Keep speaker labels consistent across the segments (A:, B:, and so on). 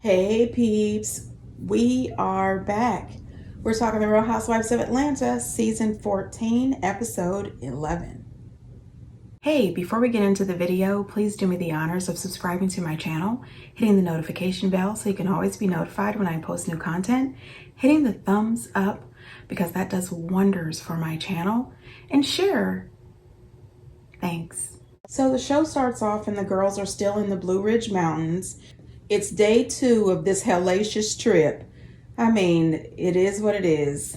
A: Hey peeps, we are back. We're talking The Real Housewives of Atlanta, season 14, episode 11. Hey, before we get into the video, please do me the honors of subscribing to my channel, hitting the notification bell so you can always be notified when I post new content, hitting the thumbs up because that does wonders for my channel, and share. Thanks. So the show starts off and the girls are still in the Blue Ridge Mountains. It's day 2 of this hellacious trip. I mean, it is what it is.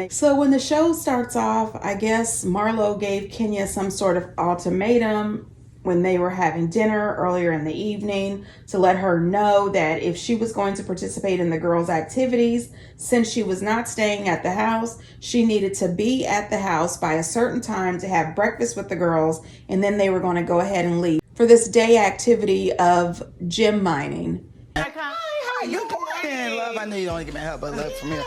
A: So when the show starts off, I guess Marlo gave Kenya some sort of ultimatum when they were having dinner earlier in the evening to let her know that if she was going to participate in the girls' activities, since she was not staying at the house, she needed to be at the house by a certain time to have breakfast with the girls, and then they were going to go ahead and leave for this day activity of gem mining.
B: Hi, how are you doing? Love, I know you don't give me help, but love from here.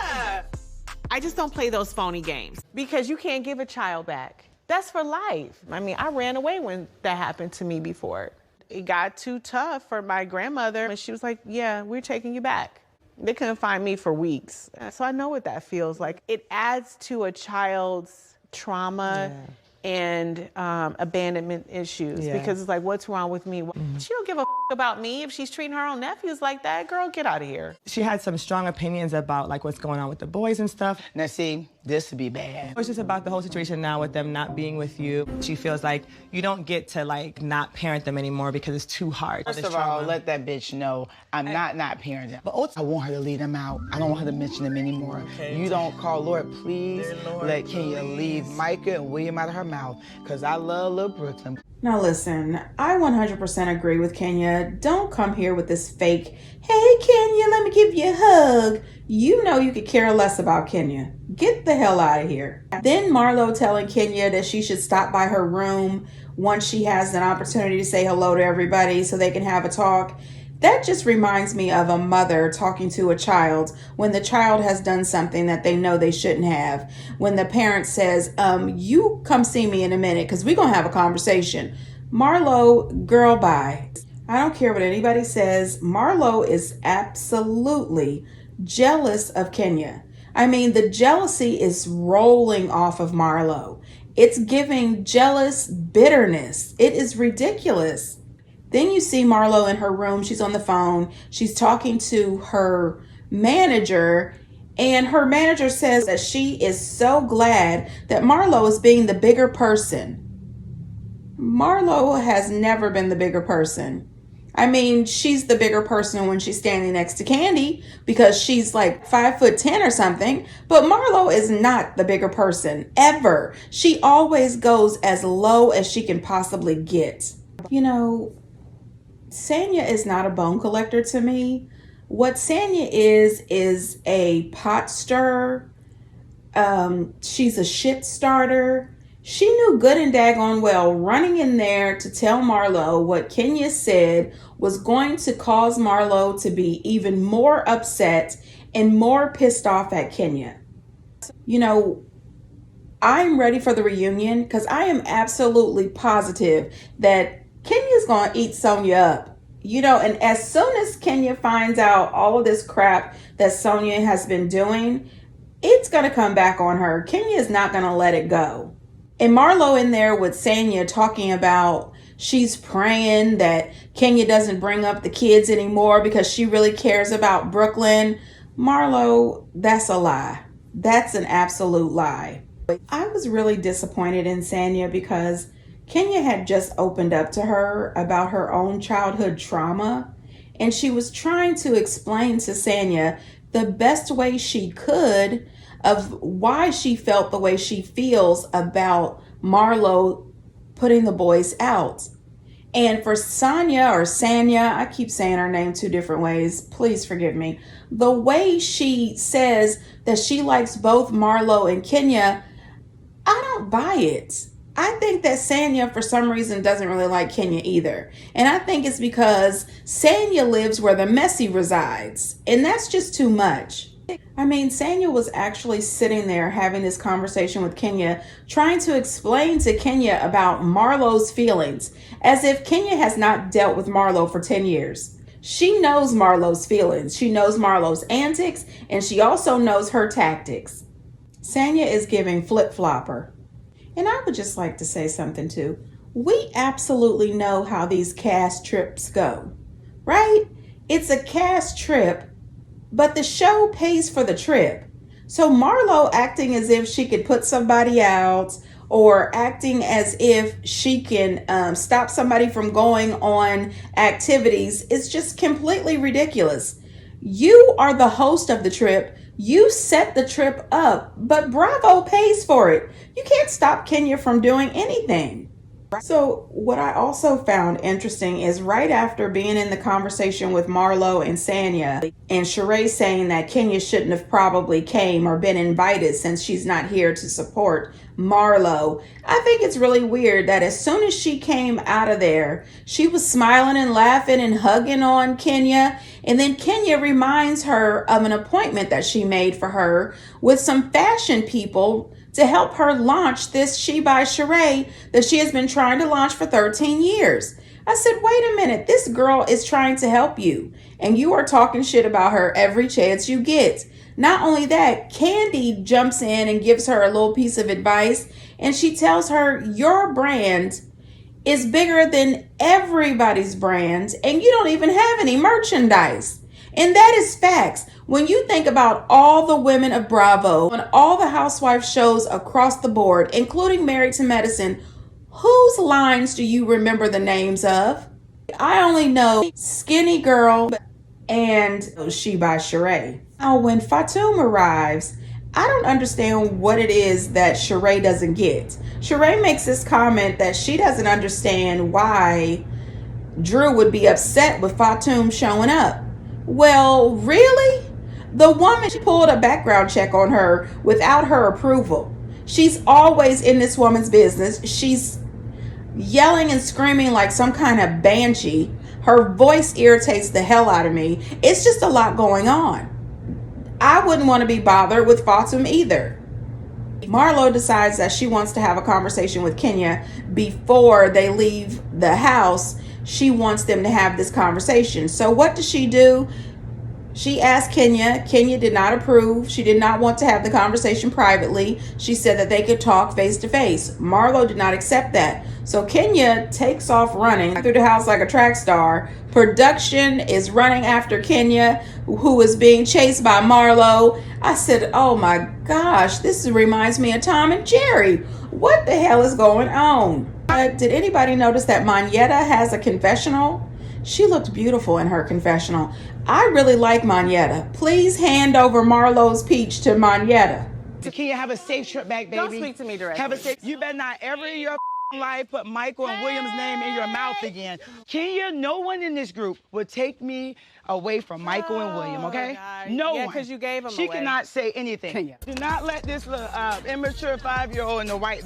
C: I just don't play those phony games because you can't give a child back. That's for life. I mean, I ran away when that happened to me before. It got too tough for my grandmother, and she was like, yeah, we're taking you back. They couldn't find me for weeks. So I know what that feels like. It adds to a child's trauma and abandonment issues because it's like, what's wrong with me? She don't give a about me if she's treating her own nephews like that. Girl, get out of here.
D: She had some strong opinions about like what's going on with the boys and stuff.
B: Now see, this would be bad.
D: It's just about the whole situation now with them not being with you. She feels like you don't get to like not parent them anymore because it's too hard.
B: First of all, let that bitch know I'm not parenting. But also, I want her to leave them out. I don't want her to mention them anymore. Okay. You don't call, Lord, please let Kenya leave Micah and William out of her mouth because I love little Brooklyn.
A: Now listen, I 100% agree with Kenya. Don't come here with this fake, hey Kenya, let me give you a hug. You know you could care less about Kenya. Get the hell out of here. Then Marlo telling Kenya that she should stop by her room once she has an opportunity to say hello to everybody so they can have a talk. That just reminds me of a mother talking to a child when the child has done something that they know they shouldn't have. When the parent says, you come see me in a minute because we're going to have a conversation. Marlo, girl, bye. I don't care what anybody says. Marlo is absolutely jealous of Kenya. I mean, the jealousy is rolling off of Marlo. It's giving jealous bitterness. It is ridiculous. Then you see Marlo in her room. She's on the phone. She's talking to her manager, and her manager says that she is so glad that Marlo is being the bigger person. Marlo has never been the bigger person. I mean, she's the bigger person when she's standing next to Candy because she's like 5'10" or something. But Marlo is not the bigger person ever. She always goes as low as she can possibly get. You know, Sanya is not a bone collector to me. What Sanya is a pot stirrer. She's a shit starter. She knew good and daggone well running in there to tell Marlo what Kenya said was going to cause Marlo to be even more upset and more pissed off at Kenya. You know, I'm ready for the reunion because I am absolutely positive that Kenya's going to eat Sonia up. You know, and as soon as Kenya finds out all of this crap that Sonia has been doing, it's going to come back on her. Kenya is not going to let it go. And Marlo in there with Sanya talking about she's praying that Kenya doesn't bring up the kids anymore because she really cares about Brooklyn. Marlo, that's a lie. That's an absolute lie. I was really disappointed in Sanya because Kenya had just opened up to her about her own childhood trauma, and she was trying to explain to Sanya the best way she could of why she felt the way she feels about Marlo putting the boys out. And for Sanya, I keep saying her name 2 different ways, please forgive me. The way she says that she likes both Marlo and Kenya, I don't buy it. I think that Sanya, for some reason, doesn't really like Kenya either. And I think it's because Sanya lives where the messy resides. And that's just too much. I mean, Sanya was actually sitting there having this conversation with Kenya, trying to explain to Kenya about Marlo's feelings, as if Kenya has not dealt with Marlo for 10 years. She knows Marlo's feelings. She knows Marlo's antics, and she also knows her tactics. Sanya is giving flip-flopper. And I would just like to say something too. We absolutely know how these cast trips go, right? It's a cast trip, but the show pays for the trip. So Marlo acting as if she could put somebody out, or acting as if she can stop somebody from going on activities is just completely ridiculous. You are the host of the trip. You set the trip up, but Bravo pays for it. You can't stop Kenya from doing anything. So what I also found interesting is right after being in the conversation with Marlo and Sanya, and Sheree saying that Kenya shouldn't have probably came or been invited since she's not here to support Marlo. I think it's really weird that as soon as she came out of there, she was smiling and laughing and hugging on Kenya. And then Kenya reminds her of an appointment that she made for her with some fashion people to help her launch this She by Sheree that she has been trying to launch for 13 years. I said, wait a minute, this girl is trying to help you, and you are talking shit about her every chance you get. Not only that, Candy jumps in and gives her a little piece of advice, and she tells her, your brand is bigger than everybody's brand, and you don't even have any merchandise. And that is facts. When you think about all the women of Bravo and all the Housewives shows across the board, including Married to Medicine, whose lines do you remember the names of? I only know Skinny Girl and She by Sheree. Now, when Fatum arrives, I don't understand what it is that Sheree doesn't get. Sheree makes this comment that she doesn't understand why Drew would be upset with Fatum showing up. Well, really? The woman pulled a background check on her without her approval. She's always in this woman's business. She's yelling and screaming like some kind of banshee. Her voice irritates the hell out of me. It's just a lot going on. I wouldn't want to be bothered with Fatum either. Marlo decides that she wants to have a conversation with Kenya before they leave the house. She wants them to have this conversation. So what does she do? She asked Kenya. Kenya did not approve. She did not want to have the conversation privately. She said that they could talk face to face. Marlo did not accept that. So Kenya takes off running through the house like a track star. Production is running after Kenya, who is being chased by Marlo. I said, oh my gosh, this reminds me of Tom and Jerry. What the hell is going on? Did anybody notice that Monyetta has a confessional? She looked beautiful in her confessional. I really like Monyetta. Please hand over Marlo's peach to Monyetta.
B: Can you have a safe trip back, baby?
C: Don't speak to me directly.
B: Have a safe. You better not ever in your life put Michael and William's name in your mouth again. Kenya, no one in this group would take me away from Michael and William, okay? No one.
C: because you gave them
B: She
C: away.
B: cannot say anything.
E: Kenya.
B: Do not let this little immature 5-year-old in the white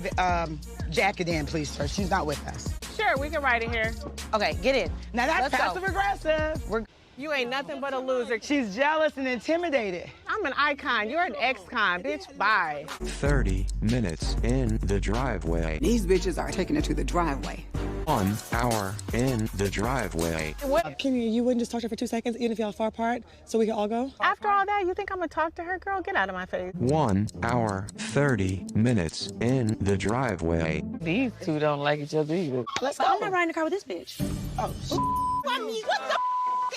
B: jacket in, please, sir. She's not with us.
C: Sure, we can write it here.
E: Okay, get in.
B: Now that's
E: Let's go.
B: passive aggressive.
C: You ain't nothing but a loser.
B: She's jealous and intimidated.
C: I'm an icon. You're an ex-con. Bitch, bye.
F: 30 minutes in the driveway.
E: These bitches are taking it to the driveway.
F: 1 hour in the driveway.
D: Kenya, you wouldn't just talk to her for 2 seconds, even if y'all far apart, so we can all go?
C: After all that, you think I'm gonna talk to her? Girl, get out of my face.
F: 1 hour, 30 minutes in the driveway.
G: These two don't like each other either.
E: Let's go. I'm not riding the car with this bitch.
H: What the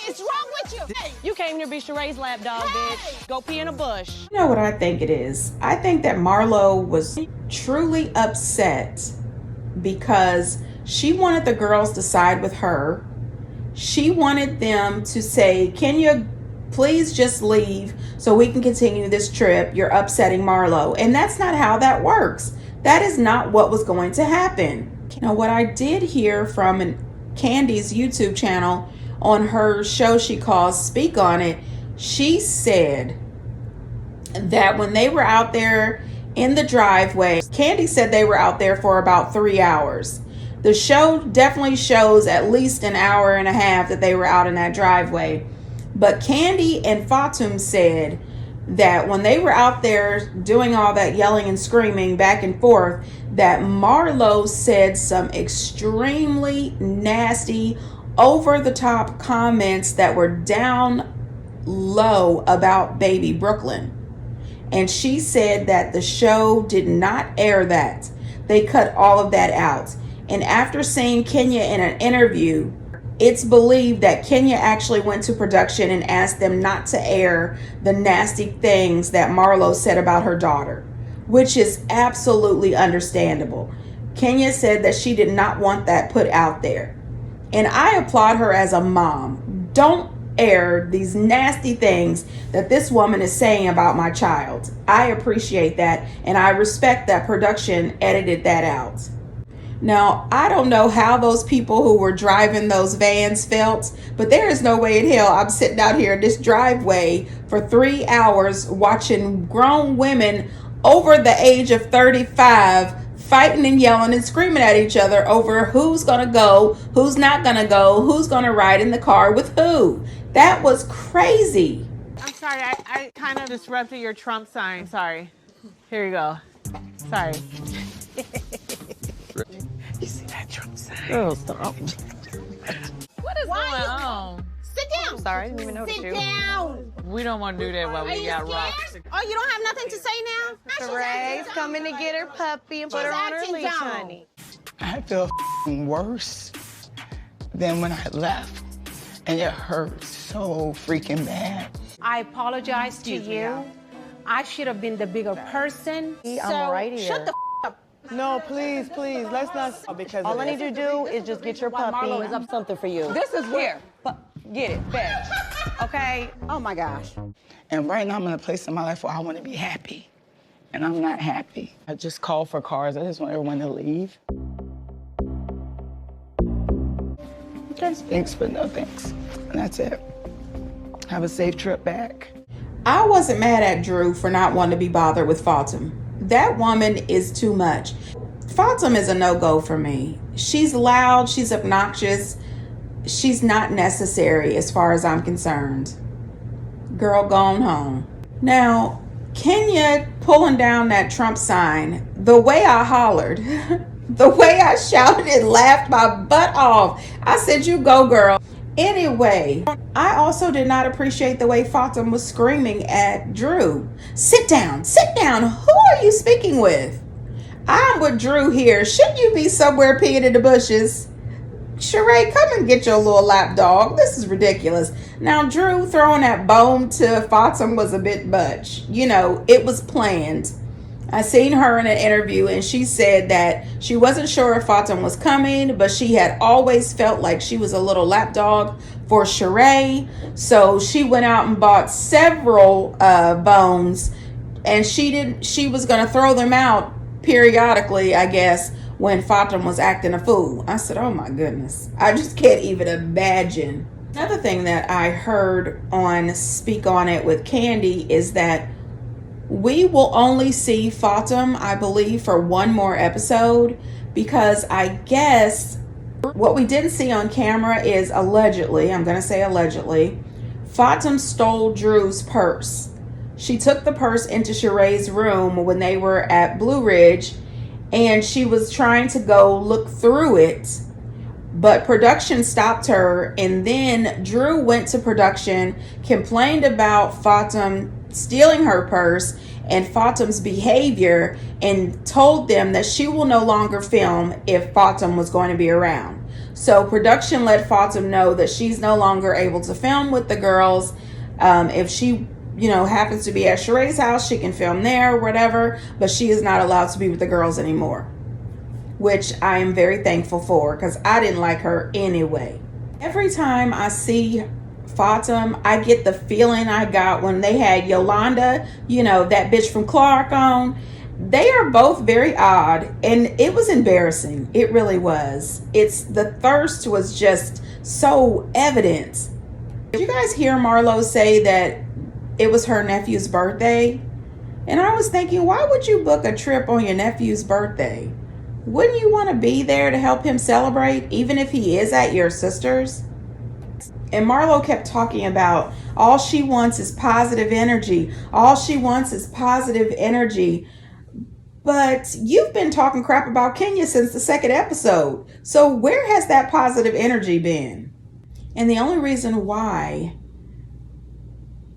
H: is wrong with you? Hey.
E: You came here to be Sheree's lap dog, bitch. Go pee in a bush.
A: You know what I think it is? I think that Marlo was truly upset because she wanted the girls to side with her. She wanted them to say, Kenya, please just leave so we can continue this trip. You're upsetting Marlo. And that's not how that works. That is not what was going to happen. You know, what I did hear from Candy's YouTube channel on her show she calls Speak On It, she said that when they were out there in the driveway, Candy said they were out there for about 3 hours. The show definitely shows at least an hour and a half that they were out in that driveway. But Candy and Fatum said that when they were out there doing all that yelling and screaming back and forth, that Marlo said some extremely nasty, over the top comments that were down low about baby Brooklyn. And she said that the show did not air that. They cut all of that out. And after seeing Kenya in an interview, it's believed that Kenya actually went to production and asked them not to air the nasty things that Marlo said about her daughter, which is absolutely understandable. Kenya said that she did not want that put out there. And I applaud her as a mom. Don't air these nasty things that this woman is saying about my child. I appreciate that, and I respect that production edited that out. Now, I don't know how those people who were driving those vans felt, but there is no way in hell I'm sitting out here in this driveway for 3 hours watching grown women over the age of 35 fighting and yelling and screaming at each other over who's gonna go, who's not gonna go, who's gonna ride in the car with who. That was crazy.
C: I'm sorry, I kind of disrupted your Trump sign. Sorry. Here you go. Sorry.
B: You see that Trump sign?
G: Girl, stop.
E: What is going on?
H: Sit down.
E: Sorry, I didn't even notice
H: Sit
E: you.
H: down.
G: We don't want to do that while
H: Are
G: we
H: you
G: got
H: scared?
G: rocks.
H: Oh, you don't have nothing to say now?
E: Sheray's coming to get her puppy and put her on her
H: acting
E: leash,
H: dumb.
E: honey.
B: I feel worse than when I left. And it hurt so freaking bad.
I: I apologize to you. I should have been the bigger person.
E: I'm right here.
H: Shut the up.
D: No, please, let's not. Because
E: All I need you to do is just get your puppy.
I: Marlo is up
E: something for you.
I: This is here.
E: Get it, fetch. Okay?
I: Oh my gosh.
B: And right now I'm in a place in my life where I want to be happy. And I'm not happy. I just call for cars. I just want everyone to leave. Okay, thanks, but no thanks. And that's it. Have a safe trip back.
A: I wasn't mad at Drew for not wanting to be bothered with Fatum. That woman is too much. Fatum is a no-go for me. She's loud, she's obnoxious, she's not necessary as far as I'm concerned. Girl, gone home. Now, Kenya pulling down that Trump sign, the way I hollered, the way I shouted and laughed my butt off, I said, you go, girl. Anyway, I also did not appreciate the way Fatum was screaming at Drew. Sit down, sit down. Who are you speaking with? I'm with Drew here. Shouldn't you be somewhere peeing in the bushes? Sheree, come and get your little lap dog. This is ridiculous. Now, Drew throwing that bone to Fatum was a bit much. You know, it was planned. I seen her in an interview and she said that she wasn't sure if Fatum was coming, but she had always felt like she was a little lapdog for Sheree. So she went out and bought several bones, and she was going to throw them out periodically, I guess, when Fatum was acting a fool. I said, oh my goodness. I just can't even imagine. Another thing that I heard on Speak On It with Candy is that we will only see Fatum, I believe, for one more episode, because I guess what we didn't see on camera is allegedly, I'm going to say allegedly, Fatum stole Drew's purse. She took the purse into Sheree's room when they were at Blue Ridge, and she was trying to go look through it, but production stopped her, and then Drew went to production, complained about Fatum stealing her purse and Fatum's behavior, and told them that she will no longer film if Fatum was going to be around. So production let Fatum know that she's no longer able to film with the girls. If she, happens to be at Sheree's house, she can film there or whatever, but she is not allowed to be with the girls anymore, which I am very thankful for, because I didn't like her anyway. Every time I see Fatum, I get the feeling I got when they had Yolanda, that bitch from Clark on. They are both very odd, and it was embarrassing. It really was. The thirst was just so evident. Did you guys hear Marlo say that it was her nephew's birthday? And I was thinking, why would you book a trip on your nephew's birthday? Wouldn't you want to be there to help him celebrate, even if he is at your sister's? And Marlo kept talking about all she wants is positive energy. All she wants is positive energy. But you've been talking crap about Kenya since the second episode. So where has that positive energy been? And the only reason why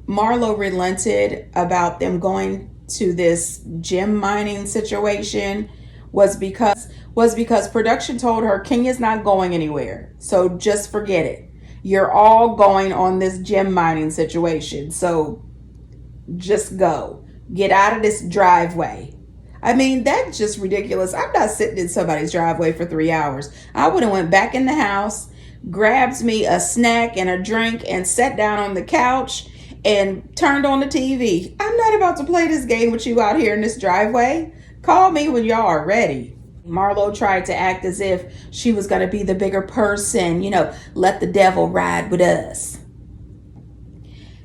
A: Marlo relented about them going to this gem mining situation was because production told her Kenya's not going anywhere. So just forget it. You're all going on this gem mining situation. So just go. Get out of this driveway. I mean, that's just ridiculous. I'm not sitting in somebody's driveway for 3 hours. I would have went back in the house, grabbed me a snack and a drink, and sat down on the couch and turned on the TV. I'm not about to play this game with you out here in this driveway. Call me when y'all are ready. Marlo tried to act as if she was going to be the bigger person, let the devil ride with us.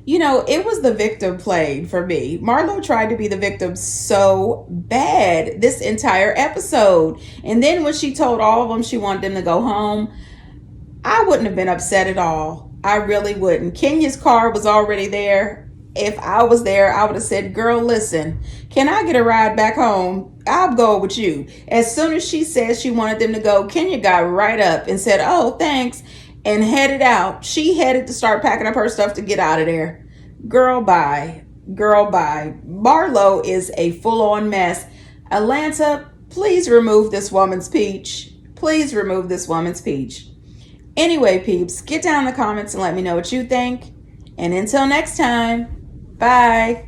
A: It was the victim played for me. Marlo tried to be the victim so bad this entire episode. And then when she told all of them she wanted them to go home, I wouldn't have been upset at all. I really wouldn't. Kenya's car was already there. If I was there, I would have said, girl, listen, can I get a ride back home? I'll go with you. As soon as she said she wanted them to go, Kenya got right up and said, oh, thanks, and headed out. She headed to start packing up her stuff to get out of there. Girl, bye. Girl, bye. Marlo is a full-on mess. Atlanta, please remove this woman's peach. Please remove this woman's peach. Anyway, peeps, get down in the comments and let me know what you think. And until next time, bye.